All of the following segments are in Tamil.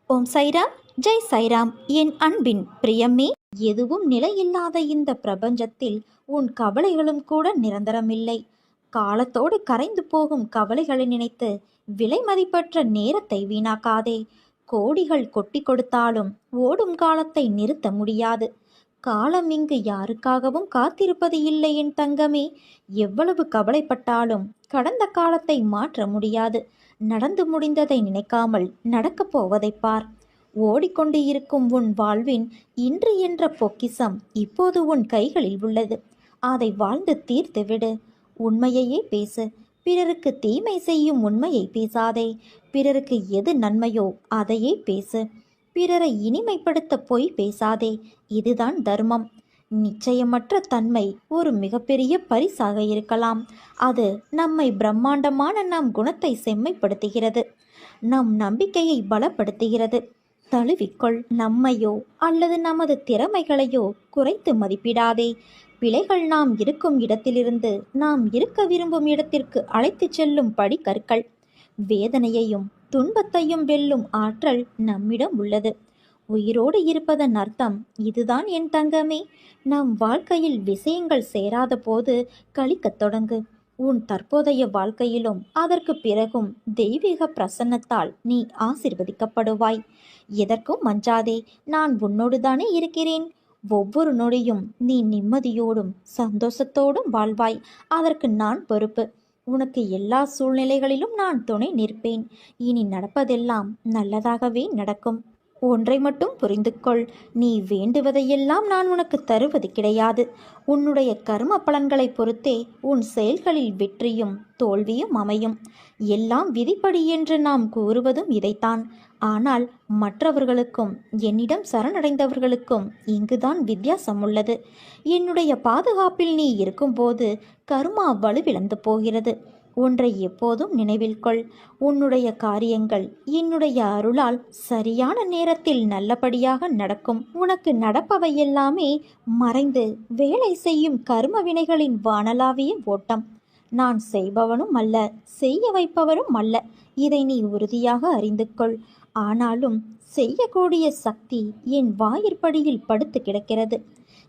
ஓம் சைராம், ஜெய் சைராம். என் அன்பின் பிரியமே, எதுவும் நிலையில்லாத இந்த பிரபஞ்சத்தில் உன் கவலைகளும் கூட நிரந்தரமில்லை. காலத்தோடு கரைந்து போகும் கவலைகளை நினைத்து விலை மதிப்பற்ற நேரத்தை வீணாக்காதே. கோடிகள் கொட்டி கொடுத்தாலும் ஓடும் காலத்தை நிறுத்த முடியாது. காலம் இங்கு யாருக்காகவும் காத்திருப்பது இல்லை என் தங்கமே. எவ்வளவு கவலைப்பட்டாலும் கடந்த காலத்தை மாற்ற முடியாது. நடந்து முடிந்ததை நினைக்காமல் நடக்கப் போவதை பார். ஓடிக்கொண்டு இருக்கும் உன் வாழ்வின் இன்று என்ற பொக்கிசம் இப்போது உன் கைகளில் உள்ளது. அதை வாழ்ந்து தீர்த்து விடு. உண்மையையே பேசு. பிறருக்கு தீமை செய்யும் உண்மையை பேசாதே. பிறருக்கு எது நன்மையோ அதையே பேசு. பிறரை இனிமைப்படுத்த பொய் பேசாதே. இதுதான் தர்மம். நிச்சயமற்ற தன்மை ஒரு மிகப்பெரிய பரிசாக இருக்கலாம். அது நம்மை பிரம்மாண்டமான நம் குணத்தை செம்மைப்படுத்துகிறது. நம் நம்பிக்கையை பலப்படுத்துகிறது. தழுவிக்கொள். நம்மையோ அல்லது நமது திறமைகளையோ குறைத்து மதிப்பிடாதே. பிழைகள் நாம் இருக்கும் இடத்திலிருந்து நாம் இருக்க விரும்பும் இடத்திற்கு அழைத்து செல்லும் படிக்கற்கள். வேதனையையும் துன்பத்தையும் வெல்லும் ஆற்றல் நம்மிடம் உள்ளது. உயிரோடு இருப்பதன் அர்த்தம் இதுதான் என் தங்கமே. நம் வாழ்க்கையில் விஷயங்கள் சேராத போது கழிக்கத் தொடங்கு. உன் தற்போதைய வாழ்க்கையிலும் அதற்கு பிறகும் தெய்வீக பிரசன்னத்தால் நீ ஆசிர்வதிக்கப்படுவாய். எதற்கும் மஞ்சாதே. நான் உன்னோடு தானே இருக்கிறேன். ஒவ்வொரு நொடியும் நீ நிம்மதியோடும் சந்தோஷத்தோடும் வாழ்வாய். அதற்கு நான் பொறுப்பு. உனக்கு எல்லா சூழ்நிலைகளிலும் நான் துணை நிற்பேன். இனி நடப்பதெல்லாம் நல்லதாகவே நடக்கும். ஒன்றை மட்டும் புரிந்து கொள். நீ வேண்டுவதையெல்லாம் நான் உனக்கு தருவது கிடையாது. உன்னுடைய கர்ம பலன்களை பொறுத்தே உன் செயல்களில் வெற்றியும் தோல்வியும் அமையும். எல்லாம் விதிப்படி என்று நாம் கூறுவதும் இதைத்தான். ஆனால் மற்றவர்களுக்கும் என்னிடம் சரணடைந்தவர்களுக்கும் இங்குதான் வித்தியாசம் உள்ளது. என்னுடைய பாதுகாப்பில் நீ இருக்கும்போது கர்மா வலுவிழந்து போகிறது. ஒன்றை எப்போதும் நினைவில் கொள். உன்னுடைய காரியங்கள் என்னுடைய அருளால் சரியான நேரத்தில் நல்லபடியாக நடக்கும். உனக்கு நடப்பவையெல்லாமே மறைந்து வேலை செய்யும் கர்ம வினைகளின் வானலாவிய ஓட்டம். நான் செய்பவனும் அல்ல, செய்ய வைப்பவரும் அல்ல. இதை நீ உறுதியாக அறிந்து கொள். ஆனாலும் செய்யக்கூடிய சக்தி என் வாயிற்படியில் படுத்து கிடக்கிறது.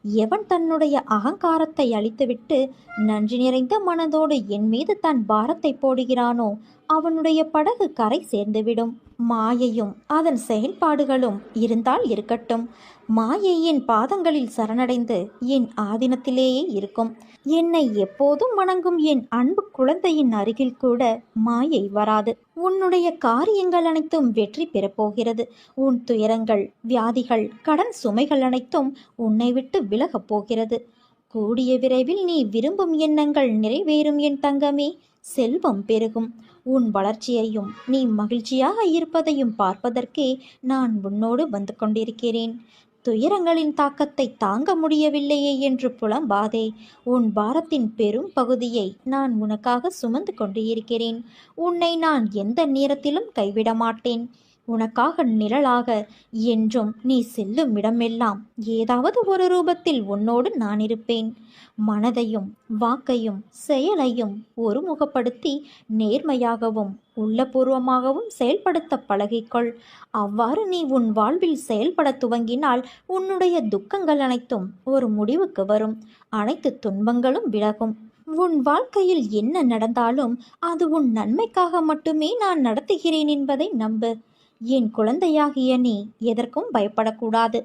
எவன் தன்னுடைய அகங்காரத்தை அழித்துவிட்டு நன்றி நிறைந்த மனதோடு என் மீது தன் பாரத்தை போடுகிறானோ அவனுடைய படகு கரை சேர்ந்துவிடும். மாயையும் அதன் செயல்பாடுகளும் இருந்தால் இருக்கட்டும். மாயை என் பாதங்களில் சரணடைந்து என் ஆதீனத்திலேயே இருக்கும். என்னை எப்போதும் வணங்கும் என் அன்பு குழந்தையின் அருகில் கூட மாயை வராது. உன்னுடைய காரியங்கள் அனைத்தும் வெற்றி பெறப்போகிறது. உன் துயரங்கள், வியாதிகள், கடன் சுமைகள் அனைத்தும் உன்னை விட்டு விலகப் போகிறது. கூடிய விரைவில் நீ விரும்பும் எண்ணங்கள் நிறைவேறும் என் தங்கமே. செல்வம் பெருகும். உன் வளர்ச்சியையும் நீ மகிழ்ச்சியாக இருப்பதையும் பார்ப்பதற்கே நான் உன்னோடு வந்து கொண்டிருக்கிறேன். துயரங்களின் தாக்கத்தை தாங்க முடியவில்லையே என்று புலம்பாதே. உன் பாரத்தின் பெரும் பகுதியை நான் உனக்காக சுமந்து கொண்டு இருக்கிறேன். உன்னை நான் எந்த நேரத்திலும் கைவிட மாட்டேன். உனக்காக நிழலாக என்றும் நீ செல்லும் இடமெல்லாம் ஏதாவது ஒரு ரூபத்தில் உன்னோடு நான் இருப்பேன். மனதையும் வாக்கையும் செயலையும் ஒருமுகப்படுத்தி நேர்மையாகவும் உள்ளபூர்வமாகவும் செயல்படுத்த பழகிக்கொள். அவ்வாறு நீ உன் வாழ்வில் செயல்பட துவங்கினால் உன்னுடைய துக்கங்கள் அனைத்தும் ஒரு முடிவுக்கு வரும். அனைத்து துன்பங்களும் விலகும். உன் வாழ்க்கையில் என்ன நடந்தாலும் அது உன் நன்மைக்காக மட்டுமே நான் நடத்துகிறேன் என்பதை நம்பு. என் குழந்தையாகிய நீ எதற்கும் பயப்படக்கூடாது.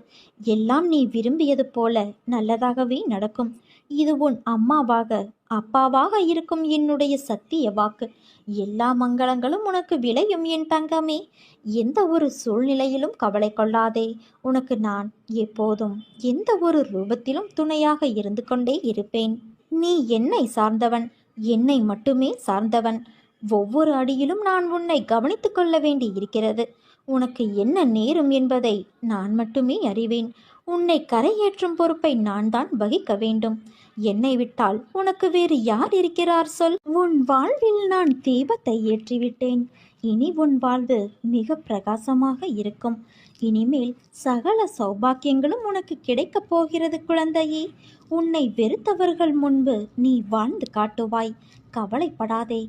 எல்லாம் நீ விரும்பியது போல நல்லதாகவே நடக்கும். இது உன் அம்மாவாக அப்பாவாக இருக்கும் என்னுடைய சத்திய வாக்கு. எல்லா மங்களங்களும் உனக்கு விளையும் என் தங்கமே. எந்த ஒரு சூழ்நிலையிலும் கவலை கொள்ளாதே. உனக்கு நான் எப்போதும் எந்த ஒரு ரூபத்திலும் துணையாக இருந்து கொண்டே இருப்பேன். நீ என்னை சார்ந்தவன், என்னை மட்டுமே சார்ந்தவன். ஒவ்வொரு அடியிலும் நான் உன்னை கவனித்துக் கொள்ள வேண்டி இருக்கிறது. உனக்கு என்ன நேரும் என்பதை நான் மட்டுமே அறிவேன். உன்னை கரையேற்றும் பொறுப்பை நான் தான் வகிக்க வேண்டும். என்னை விட்டால் உனக்கு வேறு யார் இருக்கிறார் சொல்? உன் வாழ்வில் நான் தீபத்தை ஏற்றிவிட்டேன். இனி உன் வாழ்வு மிக பிரகாசமாக இருக்கும். இனிமேல் சகல சௌபாக்கியங்களும் உனக்கு கிடைக்கப் போகிறது குழந்தையே. உன்னை வெறுத்தவர்கள் முன்பு நீ வாழ்ந்து காட்டுவாய். கவலைப்படாதே.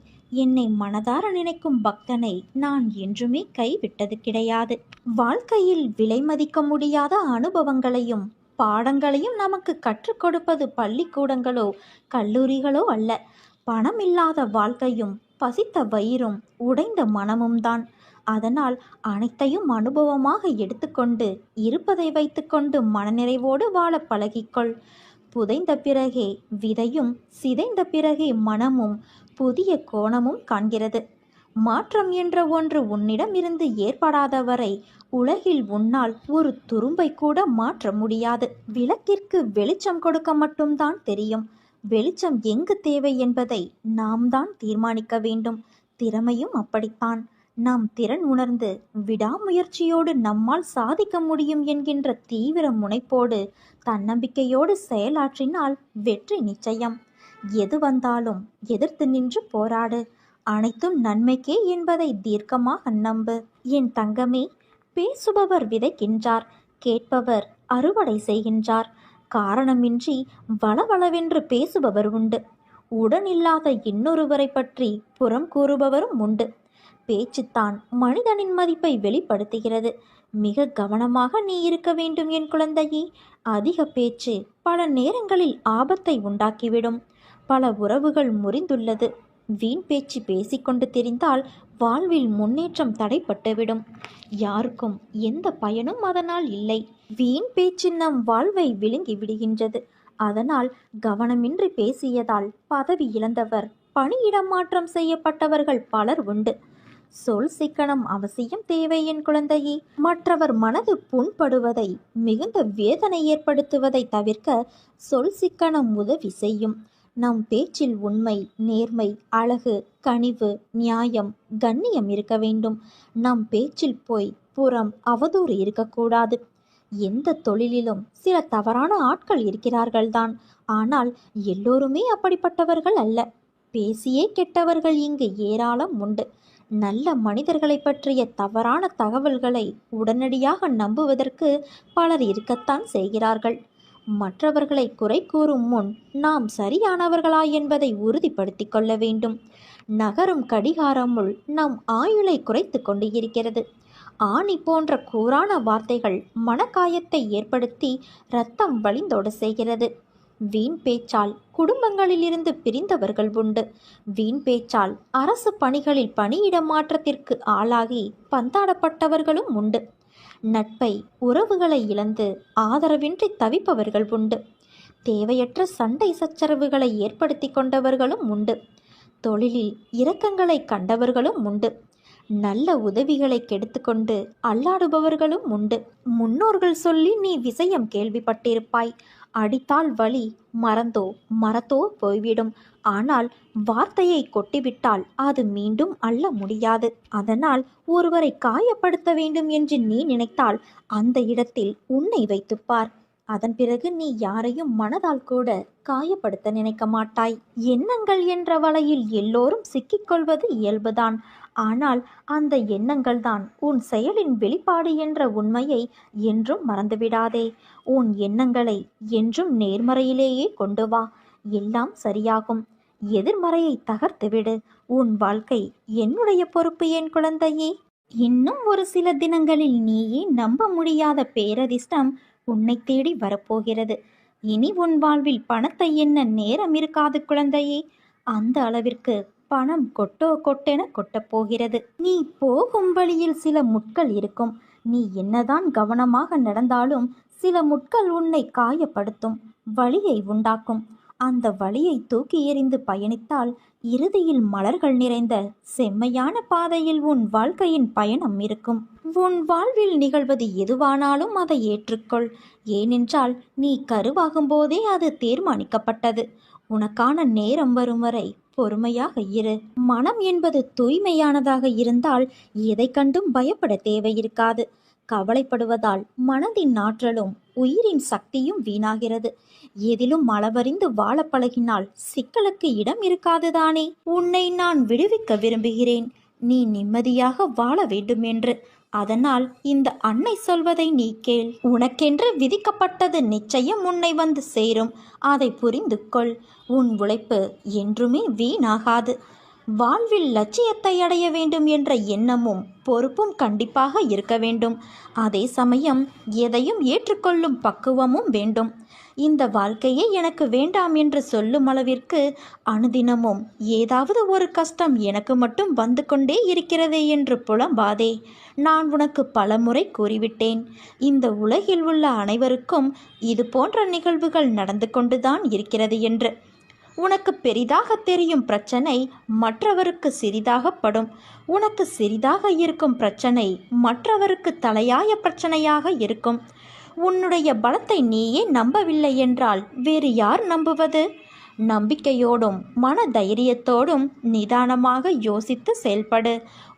என்னை மனதார நினைக்கும் பக்தனை நான் என்றுமே கைவிட்டது கிடையாது. வாழ்க்கையில் விலை மதிக்க முடியாத அனுபவங்களையும் பாடங்களையும் நமக்கு கற்றுக் கொடுப்பது பள்ளிக்கூடங்களோ கல்லூரிகளோ அல்ல. பணம் இல்லாத வாழ்க்கையும் பசித்த வயிறும் உடைந்த மனமும் தான். அதனால் அனைத்தையும் அனுபவமாக எடுத்துக்கொண்டு இருப்பதை வைத்துக்கொண்டு மனநிறைவோடு வாழ பழகிக்கொள். புதைந்த பிறகே விதையும் சிதைந்த பிறகே மனமும் புதிய கோணமும் காண்கிறது. மாற்றம் என்ற ஒன்று உன்னிடம் இருந்து ஏற்படாத வரை உலகில் உன்னால் ஒரு துரும்பை கூட மாற்ற முடியாது. விளக்கிற்கு வெளிச்சம் கொடுக்க மட்டும்தான் தெரியும். வெளிச்சம் எங்கு தேவை என்பதை நாம் தான் தீர்மானிக்க வேண்டும். திறமையும் அப்படித்தான். நாம் திறன் உணர்ந்து விடாமுயற்சியோடு நம்மால் சாதிக்க முடியும் என்கின்ற தீவிர முனைப்போடு தன்னம்பிக்கையோடு செயலாற்றினால் வெற்றி நிச்சயம். எது வந்தாலும் எதிர்த்து நின்று போராடு. அனைத்தும் நன்மைக்கே என்பதை தீர்க்கமாக நம்பு. என் தங்கமே, பேசுபவர் விதைக்கின்றார், கேட்பவர் அறுவடை செய்கின்றார். காரணமின்றி வளவளவென்று பேசுபவர் உண்டு. உடனில்லாத இன்னொருவரை பற்றி புறம் கூறுபவரும் உண்டு. பேச்சுத்தான் மனிதனின் மதிப்பை வெளிப்படுத்துகிறது. மிக கவனமாக நீ இருக்க வேண்டும் என் குழந்தையே. அதிக பேச்சு பல நேரங்களில் ஆபத்தை உண்டாக்கிவிடும். பல உறவுகள் முறிந்துள்ளது. வீண் பேச்சு பேசிக்கொண்டு தெரிந்தால் வாழ்வில் முன்னேற்றம் தடைப்பட்டுவிடும். யாருக்கும் எந்த பயனும் அதனால் இல்லை. வீண் பேச்சு நம் வாழ்வை விழுங்கி விடுகின்றது. அதனால் கவனமின்றி பேசியதால் பதவி இழந்தவர், பணியிடம் மாற்றம் செய்யப்பட்டவர்கள் பலர் உண்டு. சொல் சிக்கனம் அவசியம் தேவை என் குழந்தையே. மற்றவர் மனது புண்படுவதை, மிகுந்த வேதனை ஏற்படுத்துவதை தவிர்க்க சொல் சிக்கனம் உதவி செய்யும். நம் பேச்சில் உண்மை, நேர்மை, அழகு, கனிவு, நியாயம், கண்ணியம் இருக்க வேண்டும். நம் பேச்சில் போய், புறம், அவதூறு இருக்கக்கூடாது. எந்த தொழிலிலும் சில தவறான ஆட்கள் இருக்கிறார்கள்தான். ஆனால் எல்லோருமே அப்படிப்பட்டவர்கள் அல்ல. பேசியே கெட்டவர்கள் இங்கு ஏராளம் உண்டு. நல்ல மனிதர்களை பற்றிய தவறான தகவல்களை உடனடியாக நம்புவதற்கு பலர் இருக்கத்தான் செய்கிறார்கள். மற்றவர்களை குறை கூறும் முன் நாம் சரியானவர்களா என்பதை உறுதிப்படுத்திக் கொள்ள வேண்டும். நகரும் கடிகாரமுள் நம் ஆயுளை குறைத்து கொண்டு இருக்கிறது. ஆணி போன்ற கூரான வார்த்தைகள் மனக்காயத்தை ஏற்படுத்தி இரத்தம் வழிந்தோட செய்கிறது. வீண் பேச்சால் குடும்பங்களிலிருந்து பிரிந்தவர்கள் உண்டு. வீண் பேச்சால் அரசு பணிகளில் பணியிட மாற்றத்திற்கு ஆளாகி பந்தாடப்பட்டவர்களும் உண்டு. நட்பை, உறவுகளை இழந்து ஆதரவின்றி தவிப்பவர்கள் உண்டு. தேவையற்ற சண்டை சச்சரவுகளை ஏற்படுத்தி கொண்டவர்களும் உண்டு. தொழிலில் இரக்கங்களை கண்டவர்களும் உண்டு. நல்ல உதவிகளை கெடுத்துக்கொண்டு அல்லாடுபவர்களும் உண்டு. முன்னோர்கள் சொல்லி நீ விஷயம் கேள்விப்பட்டிருப்பாய். அடித்தால் வலி மரத்தோ போய்விடும். ஆனால் வார்த்தையை கொட்டிவிட்டால் அது மீண்டும் அள்ள முடியாது. அதனால் ஒருவரை காயப்படுத்த வேண்டும் என்று நீ நினைத்தால் அந்த இடத்தில் உன்னை வைத்துப்பார். அதன் பிறகு நீ யாரையும் மனதால் கூட காயப்படுத்த நினைக்க மாட்டாய். எண்ணங்கள் என்ற வலையில் எல்லோரும் சிக்கிக்கொள்வது இயல்புதான். ஆனால் அந்த எண்ணங்கள் தான் உன் செயலின் வெளிப்பாடு என்ற உண்மையை என்றும் மறந்துவிடாதே. உன் எண்ணங்களை என்றும் நேர்மறையிலேயே கொண்டு வா. எல்லாம் சரியாகும். எதிர்மறையை தகர்த்துவிடு. உன் வாழ்க்கை என்னுடைய பொறுப்பு என் குழந்தையே. இன்னும் ஒரு சில தினங்களில் நீயே நம்ப முடியாத பேரதிர்ஷ்டம் உன்னை தேடி வரப்போகிறது. இனி உன் வாழ்வில் பணத்தை எண்ண நேரம் இருக்காது குழந்தையே. அந்த அளவிற்கு பணம் கொட்டென கொட்டப் போகிறது. நீ போகும் வழியில் சில முட்கள் இருக்கும். நீ என்னதான் கவனமாக நடந்தாலும் சில முட்கள் உன்னை காயப்படுத்தும், வலியை உண்டாக்கும். அந்த வலியை தூக்கி எறிந்து பயணித்தால் இறுதியில் மலர்கள் நிறைந்த செம்மையான பாதையில் உன் வாழ்க்கையின் பயணம் இருக்கும். உன் வாழ்வில் நிகழ்வது எதுவானாலும் அதை ஏற்றுக்கொள். ஏனென்றால் நீ கருவாகும் போதே அது தீர்மானிக்கப்பட்டது. உனக்கான நேரம் வரும் வரை பொறுமையாக இரு. மனம் என்பது தூய்மையானதாக இருந்தால் எதை கண்டும் பயப்பட தேவையிருக்காது. கவலைப்படுவதால் மனதின் ஆற்றலும் உயிரின் சக்தியும் வீணாகிறது. எதிலும் அளவறிந்து வாழ பழகினால் சிக்கலுக்கு இடம் இருக்காதுதானே. உன்னை நான் விடுவிக்க விரும்புகிறேன். நீ நிம்மதியாக வாழ வேண்டும் என்று. அதனால் இந்த அன்னை சொல்வதை நீ கேள். உனக்கென்று விதிக்கப்பட்டது நிச்சயம் உன்னை வந்து சேரும். அதை புரிந்து கொள். உன் உழைப்பு என்றுமே வீணாகாது. வாழ்வில் லட்சியத்தை அடைய வேண்டும் என்ற எண்ணமும் பொறுப்பும் கண்டிப்பாக இருக்க வேண்டும். அதே சமயம் எதையும் ஏற்றுக்கொள்ளும் பக்குவமும் வேண்டும். இந்த வாழ்க்கையே எனக்கு வேண்டாம் என்று சொல்லும் அளவிற்கு அனுதினமும் ஏதாவது ஒரு கஷ்டம் எனக்கு மட்டும் வந்து கொண்டே இருக்கிறதே என்று புலம்பாதே. நான் உனக்கு பலமுறை கூறிவிட்டேன், இந்த உலகில் உள்ள அனைவருக்கும் இது போன்ற நிகழ்வுகள் நடந்து கொண்டுதான் இருக்கிறது என்று. உனக்கு பெரிதாக தெரியும் பிரச்சனை மற்றவருக்கு சிறிதாகப்படும். உனக்கு சிறிதாக இருக்கும் பிரச்சனை மற்றவருக்கு தலையாய பிரச்சனையாக இருக்கும். உன்னுடைய பலத்தை நீயே நம்பவில்லை என்றால் வேறு யார் நம்புவது? நம்பிக்கையோடும் மன தைரியத்தோடும் நிதானமாக யோசித்து செயல்படு.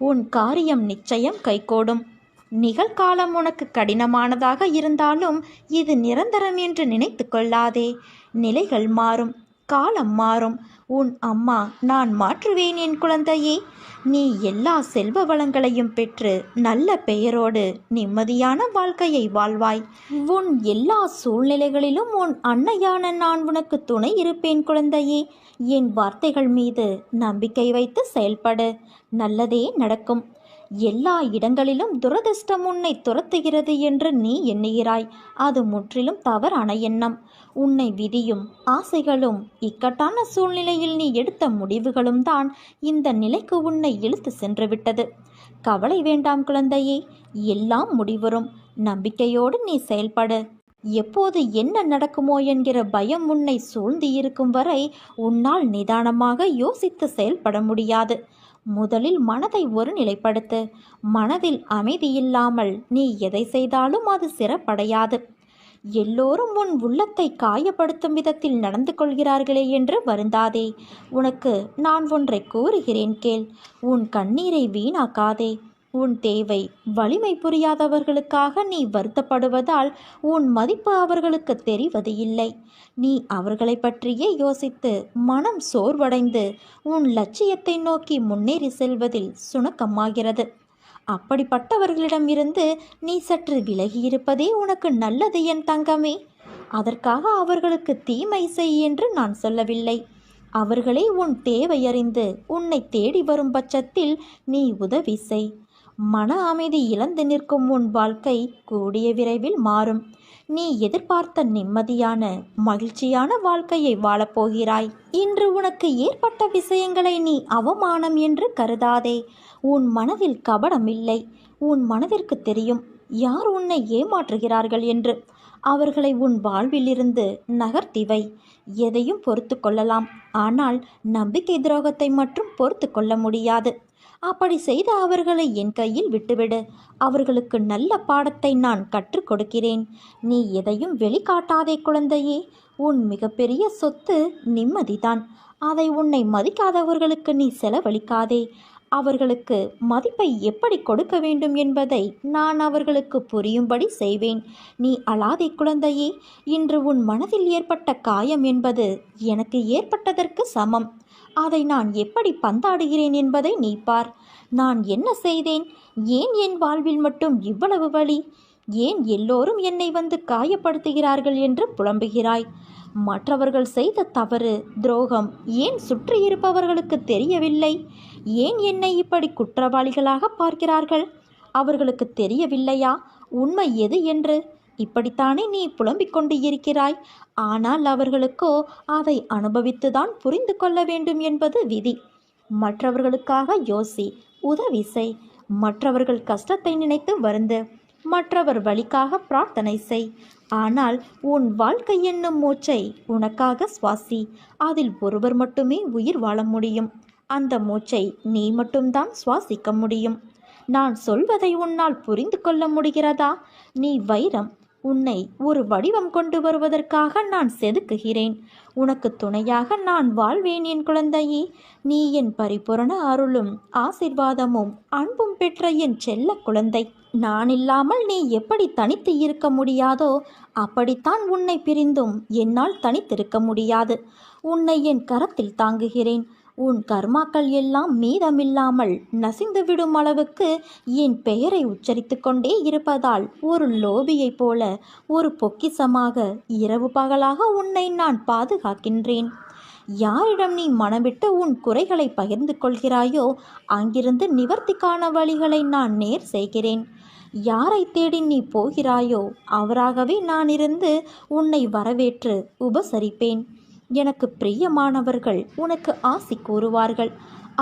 உன் காரியம் நிச்சயம் கைகூடும். நிகழ்காலம் உனக்கு கடினமானதாக இருந்தாலும் இது நிரந்தரம் என்று நினைத்து கொள்ளாதே. நிலைகள் மாறும், காலம் மாறும். உன் அம்மா நான் மாற்றுவேன் என் குழந்தையே. நீ எல்லா செல்வ வளங்களையும் பெற்று நல்ல பெயரோடு நிம்மதியான வாழ்க்கையை வாழ்வாய். உன் எல்லா சூழ்நிலைகளிலும் உன் அன்னையான நான் உனக்கு துணை இருப்பேன் குழந்தையே. என் வார்த்தைகள் மீது நம்பிக்கை வைத்து செயல்படு. நல்லதே நடக்கும். எல்லா இடங்களிலும் துரதிர்ஷ்டம் உன்னை துரத்துகிறது என்று நீ எண்ணுகிறாய். அது முற்றிலும் தவறான எண்ணம். உன்னை விதியும் ஆசைகளும் இக்கட்டான சூழ்நிலையில் நீ எடுத்த முடிவுகளும் தான் இந்த நிலைக்கு உன்னை இழுத்து சென்று விட்டது. கவலை வேண்டாம் குழந்தையே, எல்லாம் முடிவரும். நம்பிக்கையோடு நீ செயல்படு. எப்போது என்ன நடக்குமோ என்கிற பயம் உன்னை சூழ்ந்து இருக்கும் வரை உன்னால் நிதானமாக யோசித்து செயல்பட முடியாது. முதலில் மனதை ஒருநிலைப்படுத்து. மனதில் அமைதி இல்லாமல் நீ எதை செய்தாலும் அது சிறப்படையாது. எல்லோரும் உன் உள்ளத்தை காயப்படுத்தும் விதத்தில் நடந்து கொள்கிறார்களே என்று வருந்தாதே. உனக்கு நான் ஒன்றை கூறுகிறேன் கேள். உன் கண்ணீரை வீணாக்காதே. உன் தேவை வலிமை புரியாதவர்களுக்காக நீ வருத்தப்படுவதால் உன் மதிப்பு அவர்களுக்கு தெரிவது இல்லை. நீ அவர்களை பற்றியே யோசித்து மனம் சோர்வடைந்து உன் லட்சியத்தை நோக்கி முன்னேறி செல்வதில் சுணக்கமாகிறது. அப்படிப்பட்டவர்களிடமிருந்து நீ சற்று விலகியிருப்பதே உனக்கு நல்லது என் தங்கமே. அதற்காக அவர்களுக்கு தீமை செய் என்று நான் சொல்லவில்லை. அவர்களே உன் தேவையறிந்து உன்னை தேடி வரும் பட்சத்தில் நீ உதவி செய். மன அமைதி இழந்து நிற்கும் உன் வாழ்க்கை கூடிய விரைவில் மாறும். நீ எதிர்பார்த்த நிம்மதியான மகிழ்ச்சியான வாழ்க்கையை வாழப்போகிறாய். இன்று உனக்கு ஏற்பட்ட விஷயங்களை நீ அவமானம் என்று கருதாதே. உன் மனதில் கபடம் இல்லை. உன் மனதிற்கு தெரியும் யார் உன்னை ஏமாற்றுகிறார்கள் என்று. அவர்களை உன் வாழ்விலிருந்து நகர்த்தி வை. எதையும் பொறுத்து கொள்ளலாம், ஆனால் நம்பிக்கை துரோகத்தை மட்டும் பொறுத்து கொள்ள முடியாது. அப்படி செய்த அவர்களை என் கையில் விட்டுவிடு. அவர்களுக்கு நல்ல பாடத்தை நான் கற்றுக் கொடுக்கிறேன். நீ எதையும் வெளிக்காட்டாதே குழந்தையே. உன் மிகப்பெரிய சொத்து நிம்மதிதான். அதை உன்னை மதிக்காதவர்களுக்கு நீ செலவழிக்காதே. அவர்களுக்கு மதிப்பை எப்படி கொடுக்க வேண்டும் என்பதை நான் அவர்களுக்கு புரியும்படி செய்வேன். நீ அழாதே குழந்தையே. இன்று உன் மனதில் ஏற்பட்ட காயம் என்பது எனக்கு ஏற்பட்டதற்கு சமம். அதை நான் எப்படி பந்தாடுகிறேன் என்பதை நீ பார். நான் என்ன செய்தேன்? ஏன் என் வாழ்வில் மட்டும் இவ்வளவு வலி? ஏன் எல்லோரும் என்னை வந்து காயப்படுத்துகிறார்கள் என்று புலம்புகிறாய்? மற்றவர்கள் செய்த தவறு, துரோகம் ஏன் சுற்றி இருப்பவர்களுக்கு தெரியவில்லை? ஏன் என்னை இப்படி குற்றவாளிகளாக பார்க்கிறார்கள்? அவர்களுக்கு தெரியவில்லையா உண்மை எது என்று? இப்படித்தானே நீ புலம்பிக் கொண்டு இருக்கிறாய். ஆனால் அவர்களுக்கோ அதை அனுபவித்துதான் புரிந்து கொள்ள வேண்டும் என்பது விதி. மற்றவர்களுக்காக யோசி, உதவி செய். மற்றவர்கள் கஷ்டத்தை நினைத்து வருந்து. மற்றவர் வழிக்காக பிரார்த்தனை செய். ஆனால் உன் வாழ்க்கை என்னும் மூச்சை உனக்காக சுவாசி. அதில் ஒருவர் மட்டுமே உயிர் வாழ முடியும். அந்த மூச்சை நீ மட்டும்தான் சுவாசிக்க முடியும். நான் சொல்வதை உன்னால் புரிந்து கொள்ள முடிகிறதா? நீ வைரம். உன்னை ஒரு வடிவம் கொண்டு வருவதற்காக நான் செதுக்குகிறேன். உனக்கு துணையாக நான் வாழ்வேன் என் குழந்தையே. நீ என் பரிபூரண அருளும் ஆசீர்வாதமும் அன்பும் பெற்ற என் செல்ல குழந்தை. நான் இல்லாமல் நீ எப்படி தனித்து இருக்க முடியாதோ அப்படித்தான் உன்னை பிரிந்தும் என்னால் தனித்திருக்க முடியாது. உன்னை என் கரத்தில் தாங்குகிறேன். உன் கர்மாக்கள் எல்லாம் மீதமில்லாமல் நசிந்துவிடும் அளவுக்கு என் பெயரை உச்சரித்து கொண்டே இருப்பதால் ஒரு லோபியைப் போல ஒரு பொக்கிஷமாக இரவு பகலாக உன்னை நான் பாதுகாக்கின்றேன். யாரிடம் நீ மனமிட்டு உன் குறைகளை பகிர்ந்து கொள்கிறாயோ அங்கிருந்து நிவர்த்திக்கான வழிகளை நான் நேர் செய்கிறேன். யாரை தேடி நீ போகிறாயோ அவராகவே நான் இருந்து உன்னை வரவேற்று உபசரிப்பேன். எனக்கு பிரியமானவர்கள் உனக்கு ஆசி கூறுவார்கள்.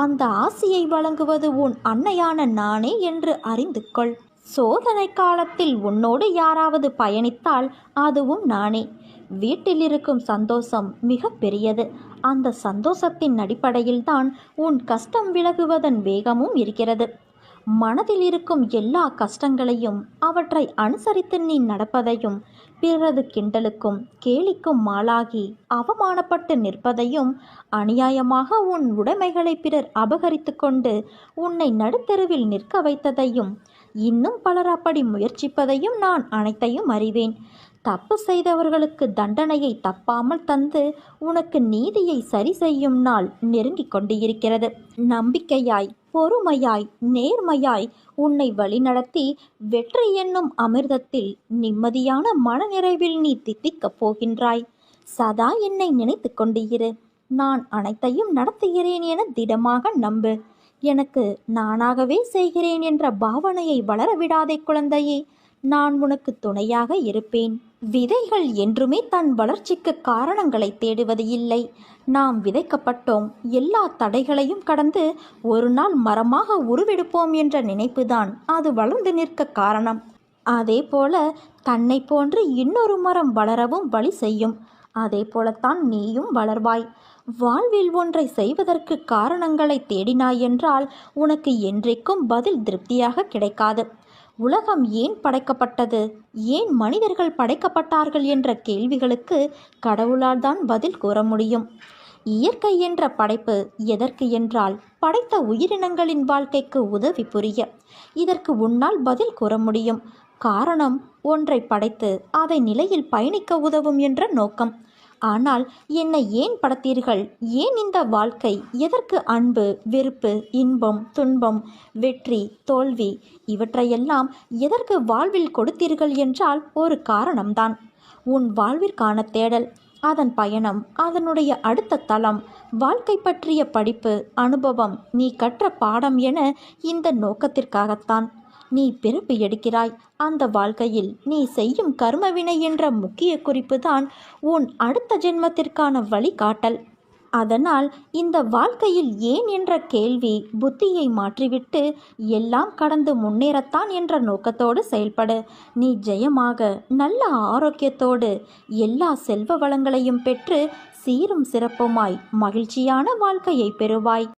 அந்த ஆசியை வழங்குவது உன் அன்னையான நானே என்று அறிந்து கொள். சோதனை காலத்தில் உன்னோடு யாராவது பயணித்தால் அதுவும் நானே. வீட்டில் இருக்கும் சந்தோஷம் மிக பெரியது. அந்த சந்தோஷத்தின் அடிப்படையில்தான் உன் கஷ்டம் விலகுவதன் வேகமும் இருக்கிறது. மனதில் இருக்கும் எல்லா கஷ்டங்களையும் அவற்றை அனுசரித்து நீ நடப்பதையும் பிறரது கிண்டலுக்கும் கேலிக்கும் மாளாகி அவமானப்பட்டு நிற்பதையும் அநியாயமாக உன் உடைமைகளை பிறர் அபகரித்து கொண்டு உன்னை நடுத்தெருவில் நிற்க வைத்ததையும் இன்னும் பலர் அப்படி முயற்சிப்பதையும் நான் அனைத்தையும் அறிவேன். தப்பு செய்தவர்களுக்கு தண்டனையை தப்பாமல் தந்து உனக்கு நீதியை சரி செய்யும் நாள் நெருங்கிக் கொண்டு இருக்கிறது. நம்பிக்கையாய், பொறுமையாய், நேர்மையாய் உன்னை வழிநடத்தி வெற்றி என்னும் அமிர்தத்தில் நிம்மதியான மனநிறைவில் நீ தித்திக்கப் போகின்றாய். சதா என்னை நினைத்து கொண்டு இரு. நான் அனைத்தையும் நடத்துகிறேன் என திடமாக நம்பு. எனக்கு நானாகவே செய்கிறேன் என்ற பாவனையை வளரவிடாதே குழந்தையே. நான் உனக்கு துணையாக இருப்பேன். விதைகள் என்றுமே தன் வளர்ச்சிக்கு காரணங்களை தேடுவது இல்லை. நாம் விதைக்கப்பட்டோம். எல்லா தடைகளையும் கடந்து ஒரு நாள் மரமாக உருவெடுப்போம் என்ற நினைப்புதான் அது வளர்ந்து நிற்க காரணம். அதே போல தன்னை போன்று இன்னொரு மரம் வளரவும் வழி செய்யும். அதே போலத்தான் நீயும் வளர்வாய். வாழ்வில் ஒன்றை செய்வதற்கு காரணங்களை தேடினாய் என்றால் உனக்கு என்றைக்கும் பதில் திருப்தியாக கிடைக்காது. உலகம் ஏன் படைக்கப்பட்டது, ஏன் மனிதர்கள் படைக்கப்பட்டார்கள் என்ற கேள்விகளுக்கு கடவுளால் தான் பதில் கூற முடியும். இயற்கை என்ற படைப்பு எதற்கு என்றால் படைத்த உயிரினங்களின் வாழ்க்கைக்கு உதவி புரிய. இதற்கு உன்னால் பதில் கூற முடியும். காரணம், ஒன்றை படைத்து அதை நிலையில் பயணிக்க உதவும் என்ற நோக்கம். ஆனால் என்னை ஏன் படைத்தீர்கள், ஏன் இந்த வாழ்க்கை, எதற்கு அன்பு, வெறுப்பு, இன்பம், துன்பம், வெற்றி, தோல்வி இவற்றையெல்லாம் எதற்கு வாழ்வில் கொடுத்தீர்கள் என்றால் ஒரு காரணம்தான். உன் வாழ்விற்கான தேடல், அதன் பயணம், அதனுடைய அடுத்த தளம், வாழ்க்கை பற்றிய படிப்பு, அனுபவம், நீ கற்ற பாடம் என இந்த நோக்கத்திற்காகத்தான் நீ பிறப்பு எடுக்கிறாய். அந்த வாழ்க்கையில் நீ செய்யும் கர்மவினை என்ற முக்கிய குறிப்பு தான் உன் அடுத்த ஜென்மத்திற்கான வழிகாட்டல். அதனால் இந்த வாழ்க்கையில் ஏன் என்ற கேள்வி புத்தியை மாற்றிவிட்டு எல்லாம் கடந்து முன்னேறத்தான் என்ற நோக்கத்தோடு செயல்படு. நீ ஜெயமாக நல்ல ஆரோக்கியத்தோடு எல்லா செல்வ வளங்களையும் பெற்று சீரும் சிறப்புமாய் மகிழ்ச்சியான வாழ்க்கையை பெறுவாய்.